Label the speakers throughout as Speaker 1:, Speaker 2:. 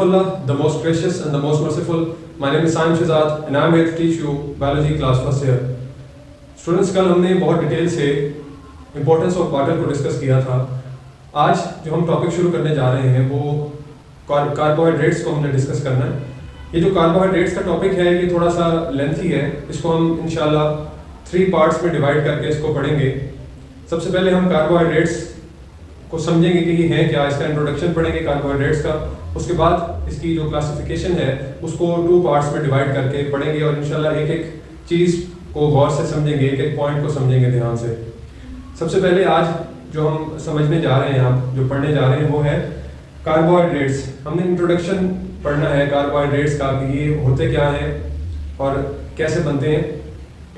Speaker 1: Allah, the most gracious and the most merciful. My name is Saim Shehzad and I am here to teach you biology class first year. Students, कल हमने बहुत detail से importance of water को discuss किया था. आज जो हम टॉपिक शुरू करने जा रहे हैं वो कार्बोहाइड्रेट्स को हमने डिस्कस करना है. ये जो कार्बोहाइड्रेट्स का टॉपिक है ये थोड़ा सा लेंथी है. इसको हम इंशाल्लाह 3 पार्ट्स में डिवाइड करके इसको पढ़ेंगे. सबसे पहले हम कार्बोहाइड्रेट्स को समझेंगे कि ये हैं क्या, इसका इंट्रोडक्शन पढ़ेंगे कार्बोहाइड्रेट्स का. उसके बाद इसकी जो क्लासिफिकेशन है उसको 2 पार्ट्स में डिवाइड करके पढ़ेंगे और इंशाल्लाह एक एक चीज़ को गौर से समझेंगे, एक एक पॉइंट को समझेंगे ध्यान से. सबसे पहले आज जो हम समझने जा रहे हैं, आप जो पढ़ने जा रहे हैं वो है कार्बोहाइड्रेट्स. हमने इंट्रोडक्शन पढ़ना है कार्बोहाइड्रेट्स का कि ये होते क्या हैं और कैसे बनते हैं.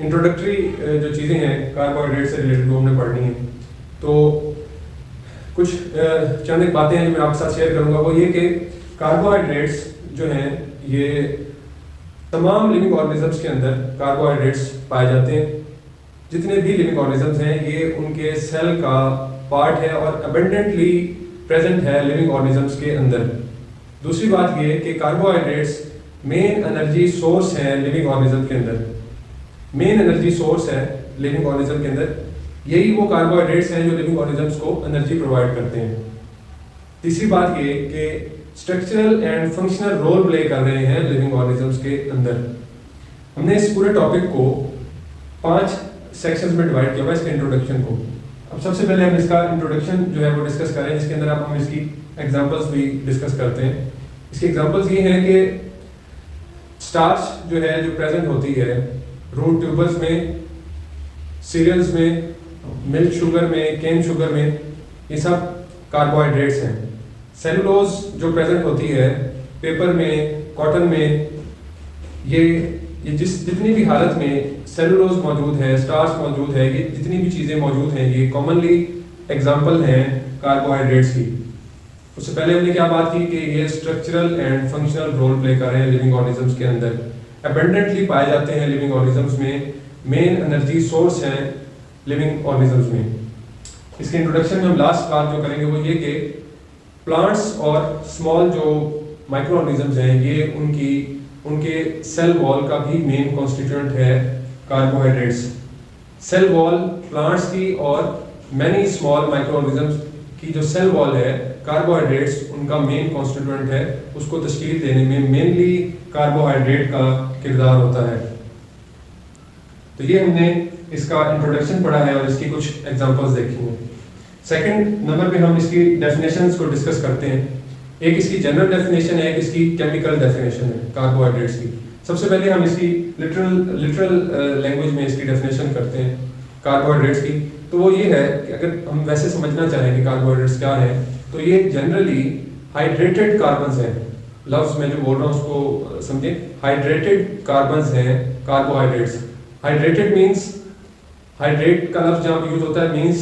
Speaker 1: इंट्रोडक्टरी जो चीज़ें हैं कार्बोहाइड्रेट से रिलेटेड वो हमने पढ़नी है. तो कुछ चंद एक बातें हैं जो मैं आपके साथ शेयर करूंगा. वो ये कि कार्बोहाइड्रेट्स जो हैं ये तमाम लिविंग ऑर्गेनिजम्स के अंदर कार्बोहाइड्रेट्स पाए जाते हैं. जितने भी लिविंग ऑर्गेनिजम्स हैं ये उनके सेल का पार्ट है और अबंडेंटली प्रेजेंट है लिविंग ऑर्गेनिजम्स के अंदर. दूसरी बात ये कि कार्बोहाइड्रेट्स मेन एनर्जी सोर्स है लिविंग ऑर्गेनिज्म के अंदर. मेन एनर्जी सोर्स है लिविंग ऑर्गेनिज्म के अंदर. यही वो कार्बोहाइड्रेट्स हैं जो लिविंग ऑर्गेनिजम्स को एनर्जी प्रोवाइड करते हैं. तीसरी बात ये कि structural and functional role play कर रहे हैं लिविंग ऑर्गेनिजम्स के अंदर. हमने इस पूरे टॉपिक को 5 सेक्शंस में डिवाइड किया हुआ इसके इंट्रोडक्शन को. अब सबसे पहले हम इसका इंट्रोडक्शन जो है वो डिस्कस करें, जिसके अंदर आप हम इसकी एग्जांपल्स भी डिस्कस करते हैं. इसके एग्जांपल्स ये हैं कि स्टार्च जो है जो प्रेजेंट होती है रूट ट्यूबर्स में, सीरियल्स में, मिल्क शुगर में, केन शुगर में, ये सब कार्बोहाइड्रेट्स हैं. सेलुलोज जो प्रेजेंट होती है पेपर में, कॉटन में, ये जितनी भी हालत में सेलुलोज मौजूद है, स्टार्च मौजूद है, ये जितनी भी चीज़ें मौजूद हैं ये कॉमनली एग्जाम्पल हैं कार्बोहाइड्रेट्स की. उससे पहले हमने क्या बात की कि ये structural and functional role play कर रहे हैं लिविंग ऑर्गेनिजम्स के अंदर. अबंडेंटली पाए जाते हैं लिविंग ऑर्गेनिजम्स में, मेन एनर्जी सोर्स हैं लिविंग ऑर्गेनिजम्स में. इसके इंट्रोडक्शन में हम लास्ट बात जो करेंगे वो ये कि प्लांट्स और स्मॉल जो माइक्रो ऑर्गेनिजम्स हैं ये उनके सेल वॉल का भी मेन कॉन्स्टिट्यूएंट है कार्बोहाइड्रेट्स. सेल वॉल प्लांट्स की और मैनी स्मॉल माइक्रो ऑर्गेनिजम्स की जो सेल वॉल है कार्बोहाइड्रेट्स उनका मेन कॉन्स्टिट्यूएंट है. उसको तशकील देने में मेनली कार्बोहाइड्रेट का किरदार होता है. तो ये हमने इसका इंट्रोडक्शन पढ़ा है और इसकी कुछ एग्जांपल्स देखी हैं. सेकंड नंबर पे हम इसकी डेफिनेशंस को डिस्कस करते हैं. एक इसकी जनरल डेफिनेशन है, एक इसकी केमिकल डेफिनेशन है कार्बोहाइड्रेट्स की. सबसे पहले हम इसकी लिटरल लैंग्वेज में इसकी डेफिनेशन करते हैं कार्बोहाइड्रेट्स की. तो वो ये है कि अगर हम वैसे समझना चाहें कि कार्बोहाइड्रेट्स क्या है तो ये जनरली हाइड्रेटेड कार्बन्स हैं. लफ्ज में जो बोल रहा हूँ उसको समझें. हाइड्रेटेड कार्बन्स हैं कार्बोहाइड्रेट्स. हाइड्रेटेड मीन्स, हाइड्रेट का लफ्ज जहाँ यूज होता है मीन्स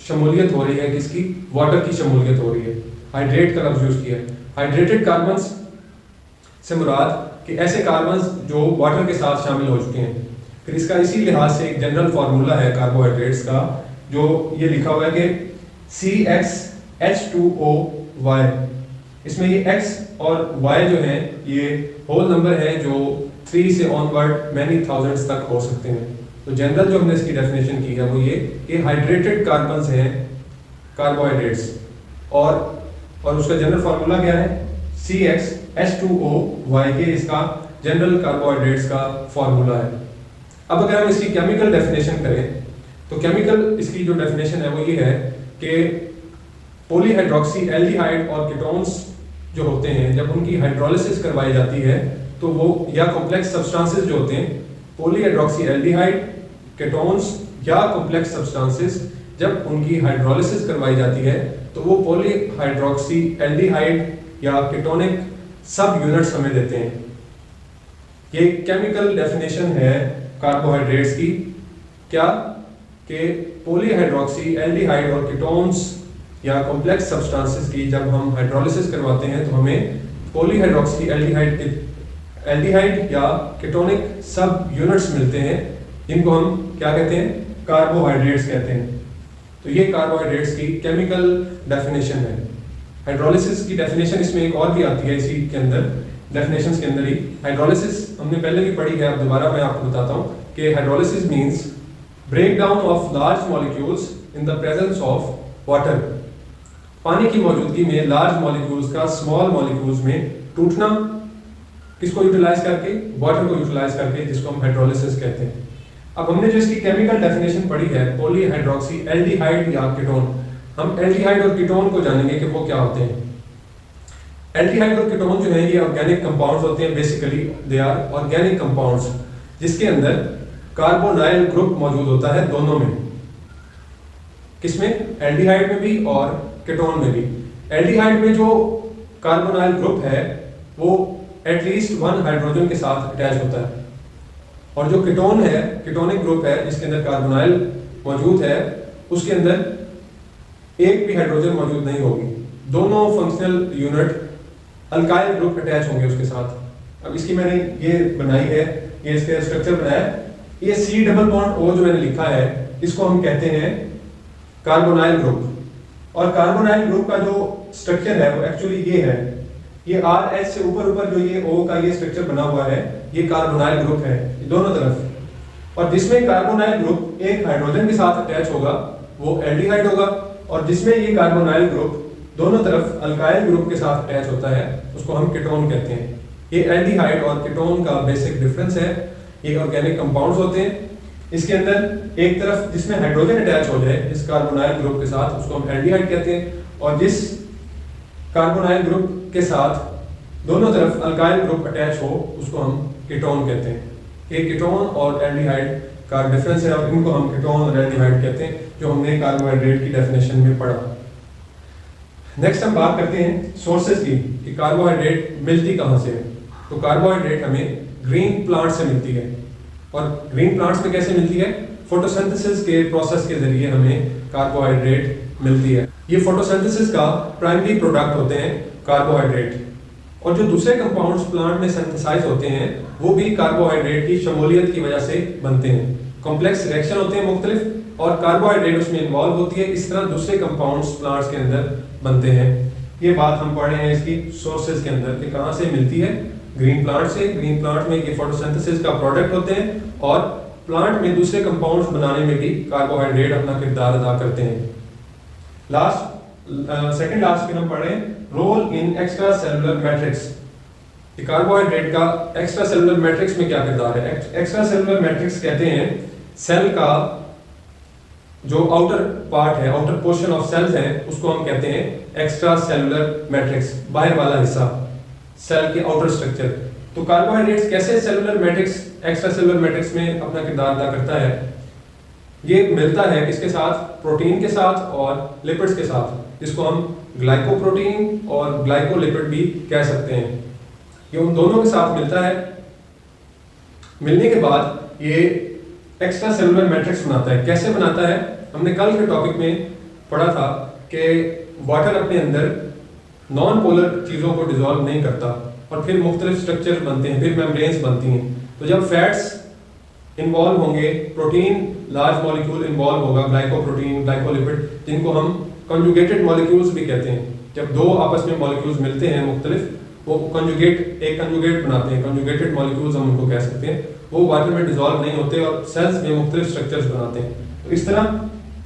Speaker 1: शमूलियत हो रही है किसकी, वाटर की शमूलियत हो रही है. हाइड्रेट का लफ्ज यूज किया है. हाइड्रेटेड कार्बन्स से मुराद कि ऐसे कार्बन्स जो वाटर के साथ शामिल हो चुके हैं. फिर इसका इसी लिहाज से एक जनरल फार्मूला है कार्बोहाइड्रेट्स का जो ये लिखा हुआ है कि CxH2OY. इसमें ये X और Y जो है ये होल नंबर है जो 3 से ऑनवर्ड मैनी थाउजेंड्स तक हो सकते हैं. तो जनरल जो हमने इसकी डेफिनेशन की है वो ये हाइड्रेटेड कार्बन्स हैं कार्बोहाइड्रेट्स और उसका जनरल फार्मूला क्या है CxH2OY के इसका जनरल कार्बोहाइड्रेट्स का फार्मूला है. अब अगर हम इसकी केमिकल डेफिनेशन करें तो केमिकल इसकी जो डेफिनेशन है वो ये है कि पॉलीहाइड्रोक्सी एल्डिहाइड और कीटोन्स जो होते हैं जब उनकी हाइड्रोलिसिस करवाई जाती है तो वो या कॉम्प्लेक्स सब्सटेंसेस जो होते हैं पॉलीहाइड्रोक्सी एल्डिहाइड, कीटोन्स या कॉम्प्लेक्स सब्सटेंसेस जब उनकी हाइड्रोलिसिस करवाई जाती है तो वो पॉलीहाइड्रोक्सी एल्डिहाइड या कीटोनिक सब यूनिट्स हमें देते हैं. ये केमिकल डेफिनेशन है कार्बोहाइड्रेट्स की. क्या कि पॉलीहाइड्रोक्सी एल्डिहाइड और कीटोन्स या कॉम्प्लेक्स सब्सटेंसेस की जब हम हाइड्रोलिसिस करवाते हैं तो हमें पॉलीहाइड्रोक्सी एल्डिहाइड या कीटोनिक सब यूनिट्स मिलते हैं जिनको हम क्या कहते हैं, कार्बोहाइड्रेट्स कहते हैं. तो ये कार्बोहाइड्रेट्स की केमिकल डेफिनेशन है. हाइड्रोलिसिस की डेफिनेशन इसमें एक और भी आती है इसी के अंदर, डेफिनेशंस के अंदर ही। हाइड्रोलिसिस हमने पहले भी पढ़ी है, अब दोबारा मैं आपको बताता हूँ कि hydrolysis means break down of large molecules in the presence of water. पानी की मौजूदगी में लार्ज मॉलिक्यूल्स का स्मॉल मॉलिक्यूल्स में टूटना, किसको यूटिलाइज करके? वाटर को यूटिलाइज करके, जिसको हम हाइड्रोलिसिस कहते हैं। अब हमने जो इसकी केमिकल डेफिनेशन पढ़ी है, पॉलीहाइड्रोक्सी एल्डिहाइड या कीटोन, हम एल्डिहाइड और कीटोन को जानेंगे कि वो क्या होते हैं। एल्डिहाइड और कीटोन जो है ये ऑर्गेनिक कंपाउंड्स होते हैं, basically they are organic compounds, जिसके अंदर कार्बोनाइल ग्रुप मौजूद होता है दोनों में। किसमें? एल्डिहाइड में भी और कीटोन में भी। एल्डिहाइड में जो कार्बोनाइल ग्रुप है वो एटलीस्ट 1 हाइड्रोजन के साथ अटैच होता है, और जो कीटोन है, कीटोनिक ग्रुप है जिसके अंदर कार्बोनाइल मौजूद है, उसके अंदर एक भी हाइड्रोजन मौजूद नहीं होगी। दोनों functional unit alkyl group attach होंगे उसके साथ। अब इसकी मैंने ये बनाई है, ये इसका स्ट्रक्चर बनाया है। ये C डबल बॉन्ड O जो मैंने लिखा है, इसको हम कहते हैं कार्बोनाइल ग्रुप। और कार्बोनाइल ग्रुप का जो स्ट्रक्चर है वो एक्चुअली ये है, ये RH से ऊपर जो ये O का ये स्ट्रक्चर बना हुआ है, ये कार्बोनाइल ग्रुप है दोनों तरफ। और जिसमें कार्बोनाइल ग्रुप एक हाइड्रोजन के साथ अटैच होगा वो एल्डिहाइड होगा, और जिसमें ये कार्बोनाइल ग्रुप दोनों तरफ अल्काइल ग्रुप के साथ अटैच होता है उसको हम कीटोन कहते हैं। ये एल्डिहाइड और कीटोन का बेसिक डिफरेंस है। ये ऑर्गेनिक कंपाउंड्स होते हैं, इसके अंदर एक तरफ जिसमें हाइड्रोजन अटैच हो जाए इस कार्बोनाइल ग्रुप के साथ, उसको हम एल्डिहाइड कहते हैं, और जिस कार्बोनाइल ग्रुप के साथ दोनों तरफ अल्काइल ग्रुप अटैच हो उसको हम कीटोन कहते हैं। ये कीटोन और एल्डिहाइड का डिफरेंस है, और इनको हम कीटोन और एल्डिहाइड कहते हैं, जो हमने कार्बोहाइड्रेट की डेफिनेशन में पढ़ा। नेक्स्ट हम बात करते हैं सोर्सेज की, कि कार्बोहाइड्रेट मिलती कहाँ से है। तो कार्बोहाइड्रेट हमें ग्रीन प्लांट से मिलती है, और ग्रीन प्लांट्स में कैसे मिलती है? फोटोसिंथेसिस के प्रोसेस के जरिए हमें कार्बोहाइड्रेट मिलती है। ये फोटोसिंथेसिस का प्राइमरी प्रोडक्ट होते हैं कार्बोहाइड्रेट, और जो दूसरे कंपाउंड्स प्लांट में सिंथेसाइज होते हैं वो भी कार्बोहाइड्रेट की शमूलियत की वजह से बनते हैं। कॉम्प्लेक्स रिएक्शन होते हैं मुख्तलिफ, और कार्बोहाइड्रेट उसमें इन्वॉल्व होती है। इस तरह दूसरे कंपाउंड्स प्लांट्स के अंदर बनते हैं। ये बात हम पढ़ रहे हैं इसकी सोर्सेज के अंदर कि कहाँ से मिलती है। ग्रीन प्लांट से। ग्रीन प्लांट में ये फोटोसिंथेसिस का प्रोडक्ट होते हैं, और प्लांट में दूसरे कंपाउंड्स बनाने में भी कार्बोहाइड्रेट अपना किरदार अदा करते हैं। सेकंड लास्ट फिर हम पढ़ रहे हैं role in extra cellular matrix. Carbohydrate का एक्स्ट्रा सेलुलर मैट्रिक्स में क्या किरदार है? एक्स्ट्रा सेलुलर मैट्रिक्स कहते हैं सेल का जो आउटर पार्ट है, आउटर पोर्शन ऑफ सेल्स है, उसको हम कहते हैं एक्स्ट्रा सेलुलर मैट्रिक्स, बाहर वाला हिस्सा सेल के आउटर स्ट्रक्चर। तो कार्बोहाइड्रेट्स कैसे cellular matrix, extra cellular matrix में अपना किरदार अदा करता है? ये मिलता है किसके साथ? प्रोटीन के साथ और लिपिड्स के साथ, जिसको हम ग्लाइकोप्रोटीन और ग्लाइकोलिपिड भी कह सकते हैं। ये उन दोनों के साथ मिलता है। मिलने के बाद ये एक्स्ट्रा सेलुलर मैट्रिक्स बनाता है। कैसे बनाता है? हमने कल के टॉपिक में पढ़ा था कि वाटर अपने अंदर नॉन पोलर चीज़ों को डिसॉल्व नहीं करता, और फिर मुख्तलिफ स्ट्रक्चर बनते हैं, फिर मेम्ब्रेन्स बनती हैं। तो जब फैट्स इन्वॉल्व होंगे, प्रोटीन लार्ज मॉलिक्यूल इन्वॉल्व होगा, ग्लाइकोप्रोटीन, ग्लाइकोलिपिड, जिनको हम कंजुगेटेड मॉलिक्यूल्स भी कहते हैं। जब दो आपस में मॉलिक्यूल्स मिलते हैं मुख्तलिफ, वो एक कंजुगेट बनाते हैं, कंजुगेटेड मॉलिक्यूल्स हम उनको कह सकते हैं। वो वाटर में डिसॉल्व नहीं होते और सेल्स में मुख्तलिफ स्ट्रक्चर्स बनाते हैं। तो इस तरह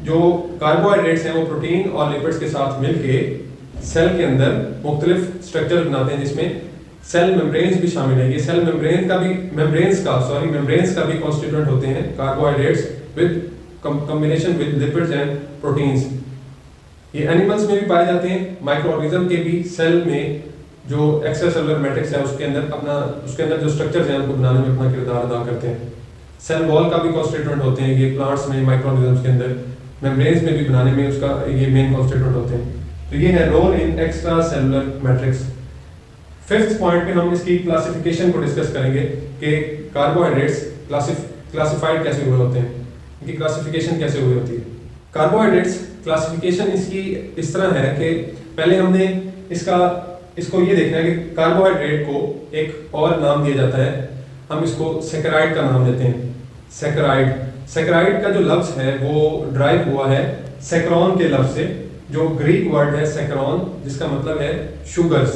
Speaker 1: जो कार्बोहाइड्रेट्स हैं वो प्रोटीन और लिपिड्स के साथ मिलके सेल के अंदर मुख्तलिफ स्ट्रक्चर बनाते हैं, जिसमें सेल मेम्ब्रेन्स भी शामिल है। ये सेल मेम्ब्रेन्स का भी कॉन्स्टिट्यूएंट होते हैं carbohydrates with combination with lipids and proteins. ये एनिमल्स में भी पाए जाते हैं, माइक्रो ऑर्गेनिज्म के भी सेल में जो एक्स्ट्रा सेलुलर मैट्रिक्स है उसके अंदर जो स्ट्रक्चर्स हैं उनको बनाने में अपना किरदार अदा करते हैं। सेल वॉल का भी कॉन्स्टिट्यूएंट होते हैं ये प्लांट्स में, माइक्रो ऑर्गेनिज्म्स के अंदर, मेम्ब्रेन्स में भी बनाने में उसका ये मेन कॉन्स्टिट्यूएंट होते हैं। तो ये है role in extra cellular matrix. Fifth point पे हम इसकी क्लासिफिकेशन को डिस्कस करेंगे कि कार्बोहाइड्रेट्स क्लासिफाइड कैसे हुए होते हैं, इनकी क्लासिफिकेशन कैसे हुई होती है। कार्बोहाइड्रेट्स क्लासिफिकेशन इसकी इस तरह है कि पहले हमने इसको ये देखना है कि कार्बोहाइड्रेट को एक और नाम दिया जाता है, हम इसको सैकराइड का नाम देते हैं। सैकराइड का जो लफ्ज है वो ड्राइव हुआ है सैकरॉन के लफ्ज से, जो ग्रीक वर्ड है सैकरॉन, जिसका मतलब है शुगर्स।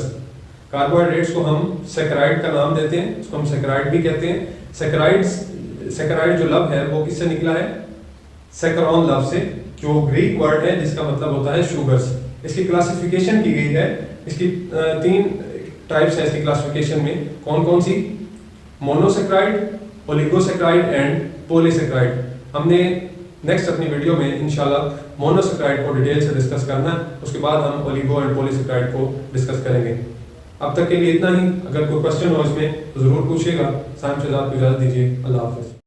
Speaker 1: कार्बोहाइड्रेट्स को हम सैकराइड का नाम देते हैं, उसको हम सैकराइड भी कहते हैं। सैकराइड जो लफ्ज़ है वो किससे निकला है? सैकरॉन लफ्ज़ से, जो ग्रीक वर्ड है जिसका मतलब होता है शुगर्स। इसकी क्लासिफिकेशन की गई है, इसकी 3 टाइप्स हैं इसकी क्लासिफिकेशन में। कौन कौन सी? Monosaccharide, oligosaccharide and polysaccharide. हमने नेक्स्ट अपनी वीडियो में इंशाल्लाह मोनोसैकराइड को डिटेल से डिस्कस करना है, उसके बाद हम ओलिगो एंड पॉलीसैकराइड को डिस्कस करेंगे। अब तक के लिए इतना ही। अगर कोई क्वेश्चन हो इसमें तो ज़रूर पूछिएगा। साइम शहजाद को इजाज़त दीजिए। अल्लाह हाफ़िज़।